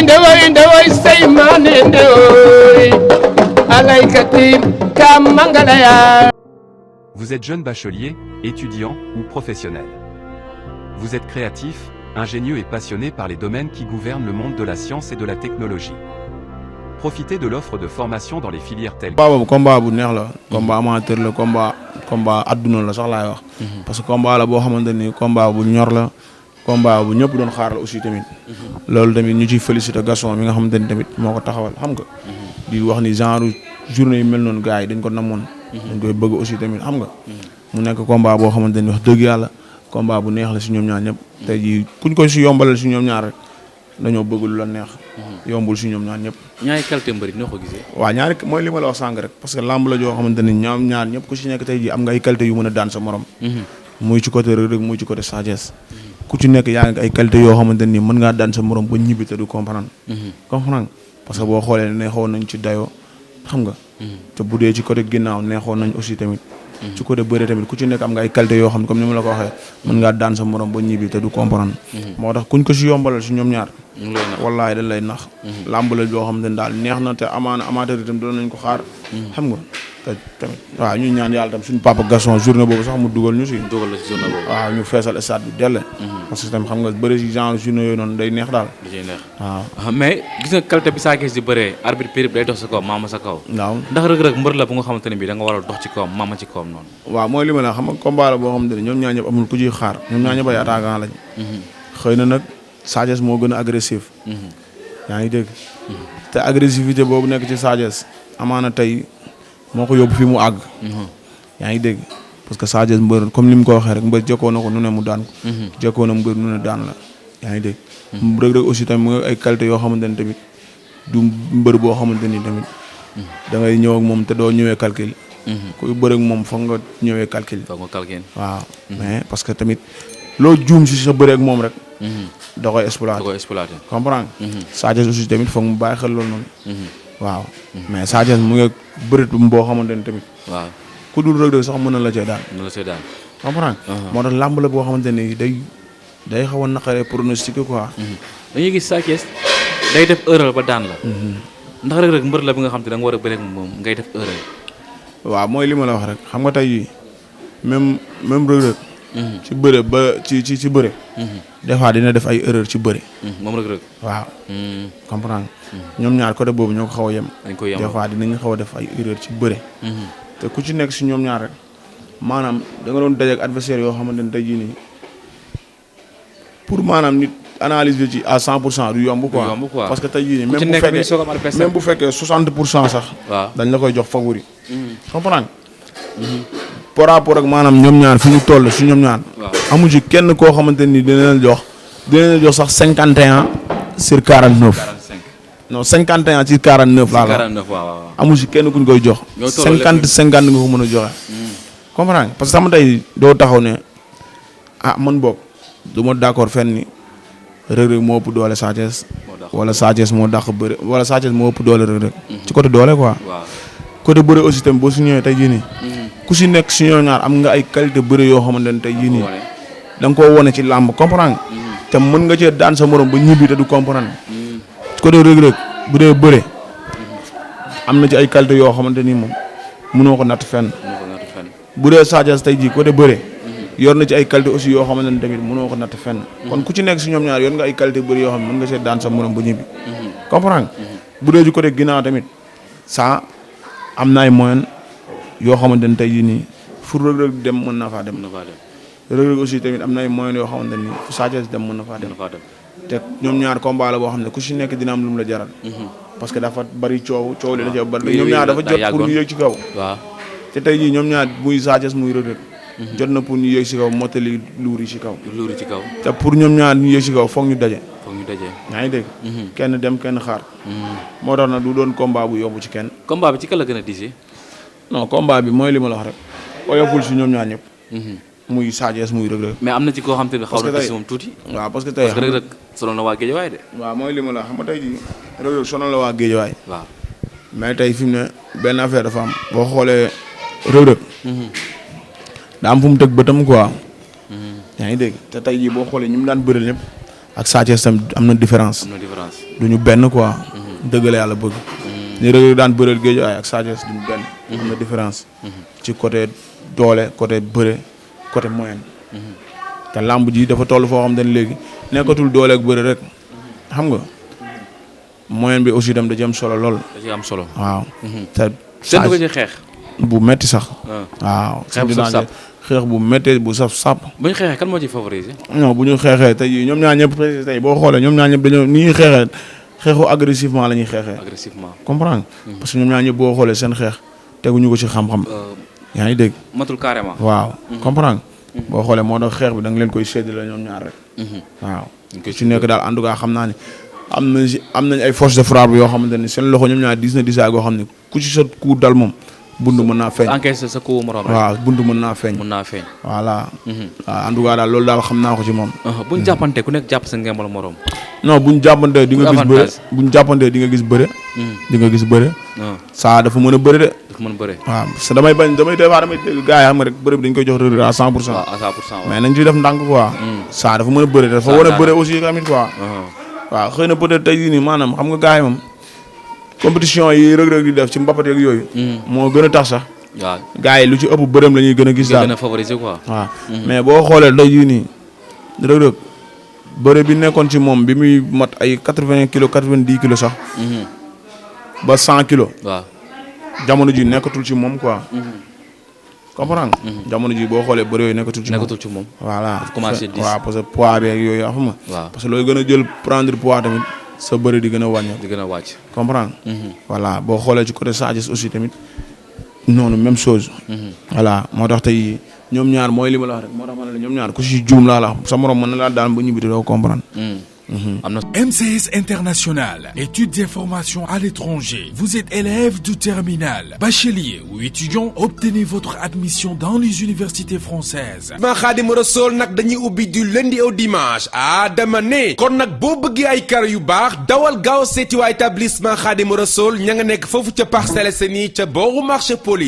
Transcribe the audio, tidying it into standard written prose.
ndewoy seymane ndewoy alaykati kam mangalaya. Vous êtes jeune bachelier, étudiant ou professionnel. Vous êtes créatif, ingénieux et passionné par les domaines qui gouvernent le monde de la science et de la technologie. Profitez de l'offre de formation dans les filières telles que... combat bu neex la combat amateur la combat adduna la sax laay wax parce que combat la boo xamante ni combat bu ñor la combat bu ñëpp doon xaar la aussi tamit loolu tamit ñu ciy féliciter Gaston mi nga xamante ni tamit moo ko taxawal xam nga di wax ni genre journée yu mel noonu gars yi dañ ko namoon dañ koy bëgg aussi tamit xam nga mu nekk combat boo xamante ni wax dëgg yàlla combat bu neex la si ñoom ñaar ñëpp tey jii kuñ ko si yombalal si ñoom ñaar rek dañoo bëgg lu la neex yombul si ñoom ñaar ñëpp ñaari qualité mbëri noo ko gisee waaw ñaari mooy li ma la wax sànq rek parce que lamb la joo xamante ni ñoom ñaar ñëpp ku si nekk tey jii am nga ay qualité yu mën a daan sa morom muy ci côté Reug Reug muy ci côté Sa Thiès ku ci nekk yaa ngi ay qualité yoo xamante ni mën ngaa daan sa morom ba ñibbi te du comprendre parce que boo xoolee neexoon nañ ci dayoo xam nga te bu dee ci côté ginnaaw neexoon nañ aussi tamit ci côté bëre tamit ku ci nekk am nga ay qualité yoo xam ne comme ni ma la ko waxee mën ngaa daan sa morom ba ñibbi te du comprendre moo tax kuñ ko si yombalal si ñoom ñaar wallaay dañ lay nax làmb la joo xam ne daal neex na te amaana amateur itam doon nañ ko xaar xam nga te tamit waaw ñu ñaan yàlla tam suñu papa Gaston journée boobu sax mu dugal ñu si dugal la si journée boobu waaw ñu feesal stade bi delle parce que tamit xam nga bëri si genre journée yooyu noonu day neex daal da ciy neex waaw mais gis nga qualité bi Sa Thiès di bëree arbitre périm day dox sa kaw maama sa kaw waaw ndax Reug Reug mbër la bu nga xamante ne bii da nga war a dox ci kawam maama ci kawam noonu waaw mooy li ma la xam nga combat la boo xamante ne ñoom ñaar ñëpp amul ku ciy xaar ñoom ñaar ñëpp ay attaquant lañ xëy na nag Sa Thiès moo gën a agressif yaa ngi dégg te agressivité boobu nekk ci Sa Thiès amaana tey moo ko yóbbu fi mu àgg yaa ngi dégg parce que Sa Thiès mbër comme ni mu ko waxee rek mbër jëkkoo na ko nu ne mu daan ko jëkkoo na mbër nu ne daan la yaa ngi dégg Reug Reug aussi tamit mu ngi ay qualité yoo xamante ni tamit du mbër boo xamante ni tamit da ngay ñëw ak moom te doo ñëwee calcul kuy bëre ak moom foog nga ñëwee calcul waaw mais parce que tamit loo juum si sa bëre ak moom rek da koy exploité comprendre Sa Thiès aussi tamit foog mu bàyyi xel loolu noonu waaw mais Sa Thiès mu ngi bërit boo xamante ni tamit waaw ku dul Reug Reug sax mën na la cee daan comprendre moo tax làmb la boo xamante ni day xaw a naqaree pronostiqué quoi dañuy gis Sa Thiès day def erreur ba daan la ndax Reug Reug mbër la bi nga xam te da nga war a bëre ak moom ngay def erreur waaw mooy li ma la wax rek xam nga tey jii même Reug Reug ci bëre ba ci bëre des fois dina def ay erreur ci bëre moom Reug Reug waaw comprendre ñoom ñaar côté boobu ñoo ko xaw a yem des fois dinañ xaw a def ay erreur ci bëre te ku ci nekk si ñoom ñaar rek maanaam da nga doon dajeek adversaire yoo xamante ne tey jii nii pour maanaam nit analyser ci à 100% du yomb quoi parce que tey jii nii même bu fekkee 60% sax dañ la koy jox favori comprendre par rapport ak maanaam ñoom ñaar fi ñu toll si ñoom ñaar amu ci kenn koo xamante ni dina leen jox sax 51 sur 49 non 51 sur 49 laa la amu ci kenn kuñ koy jox 50 nga ko mën a joxe comprendre parce que sama tey doo taxaw ne man boog du ma d'accord fenn ni Reug Reug moo ëpp doole Sa Thiès wala Sa Thiès moo dàq bëre wala Sa Thiès moo ëpp doole Reug Reug ci côté doole quoi côté bëre aussi tamit boo su ñëwee tey jii nii ku si nekk si ñoo ñaar am nga ay qualité bëre yoo xamante ne tey jii nii da nga koo wone ci làmb comprendre te mën nga cee daan sa morom ba ñibbi te du comprendre côté Reug Reug bu dee bëre am na ci ay qualité yoo xamante ni moom mënoo ko natt fenn bu dee Sa Thiès tey jii côté bëre yor na ci ay qualité aussi yoo xamante ne tamit mënoo ko natt fenn kon ku ci nekk si ñoom ñaar yor nga ay qualité bëre yoo xam ne mën nga cee daan sa morom ba ñibbi comprendre bu dee ci côté ginnaaw tamit ça am na ay moyen yoo xamante ne tey jii nii fu Reug Reug dem mën na faa dem Reug Reug aussi tamit am na ay moyens yoo xamante ni fu Sa Thiès dem mën na faa dem te ñoom ñaar combat la boo xam ne ku si nekk dina am lu mu la jaral parce que dafa bari coow li da cee bari ñoom ñaar dafa jot pour ñu yéeg ci kaw te tey jii ñoom ñaar muy Sa Thiès muy Reug Reug jot na pour ñu yéeg ci kaw mottali luur yi ci kaw te pour ñoom ñaar ñu yéeg ci kaw foog ñu daje yaa ngi dégg kenn dem kenn xaar moo tax na du doon combat bu yomb ci kenn combat bi ci kan la gën a diisee non combat bi mooy li ma la wax rek oyoful si ñoom ñaar ñëpp muy Sa Thiès muy Reug Reug mais am na ci koo xam te ne xaw na diis moom tuuti waaw parce que tey Reug Reug sonal na waa Guédiawaye de waaw mooy li ma la xam nga tey jii Reug Reug sonal la waa Guédiawaye waaw mais tey fi mu ne benn affaire dafa am boo xoolee Reug Reug daa am fu mu teg bëtam quoi yaa ngi dégg te tey jii boo xoolee ñu mu daan bëreel ñëpp ak Sa Thiès tam am na différence duñu benn quoi. dëgg la yàlla bëgg. ni Reug Reug daan bëreel géej ay ak Sa Thiès duñu benn. am na différence. ci côté doole côté bëre côté moyen. te làmb ji dafa toll foo xam ne léegi nekkatul doole ak bëre rek xam nga moyen bi aussi dem da ci am solo lool. da ci am solo waaw. te seen ko ci xeex. bu metti sax. waaw xeex bu saf sap xeex bu méttee bu saf sap. bu ñu xeexee kan moo ci favoriser. non bu ñu xeexee tey ñoom ñaar ñëpp tey boo xoolee ñoom ñaar ñëpp dañoo ni ñuy xeexee xeexu agressivement la ñuy xeexee. agressivement comprendre parce que ñoom ñaar ñëpp boo xoolee seen xeex teguñu ko ci xam-xam. yaa ngi dégg. matul carrément. waaw comprendre boo xoolee moo tax xeex bi da nga leen koy séddale ñoom ñaar rek. waaw ci nekk daal en tout cas xam naa ne am nañ ay force de frappe yoo xamante ne seen loxo ñoom ñaar 10 goo xam ne ku ci sa coup dal moom bundu mën naa feeñ. encaissé sa coup morom rek. waaw bundu mën naa feeñ. voilà. waaw en tout cas daal loolu daal xam naa ko ci moom. buñ jàppante ku nekk jàpp sa ngembal morom. non buñ jàppante di nga gis bëre buñ jàppante di nga gis bëre. di nga gis bëre. Saa dafa mën a bëre de. dafa mën a bëre. waaw parce que damay dégg gars yi xam nga rek bëre bi dañ koy jox Reug Reug à 100%. waaw à 100% mais nañ ciy def ndànk quoi. Saa dafa mën a bëre dafa war a bëre aussi tamit quoi. waaw xëy na peut-être tey jii nii maanaam xam nga gars yi moom compétition yi Reug Reug di def ci mbapat yeeg yooyu. moo gën a tax sax. waaw gars yi lu ci ëpp bërëm la ñuy gën a gis daal gën a favoriser quoi. waaw mais boo xoolee tey jii nii Reug Reug bëre bi nekkoon ci moom bi muy mat ay 80 kilos 90 kilos sax. ba 100 kilos. waaw jamono ji nekkatul ci moom quoi. comprendre nga. jamono ji boo xoolee bëre yooyu nekkatul ci moom. voilà commencé dis waaw parce que poids beeg yooyu xam nga. waaw parce que looy gën a jël prendre poids tamit sa bëre di gën a wàññi. di gën a wàcc. comprendre voilà boo xoolee ci côté Sa Thiès aussi tamit noonu même chose. voilà moo tax tey ñoom ñaar mooy li ma la wax rek moo tax ma ne la ñoom ñaar ku si juum laa la wax sa morom mën na laa daan ba ñibbi doo comprendre. MCS International, études et formations à l'étranger. Vous êtes élève du terminal, bachelier ou étudiant, obtenez votre admission dans les universités françaises. Khadim Rassoul nak dañuy ubbi du lundi au dimanche dama ne kon nag boo bëggee ay kar yu baax dawal gaaw seeti waa établissement Khadim Rassoul ña nga nekk foofu ca Parcelles Assainies ca booru marché poli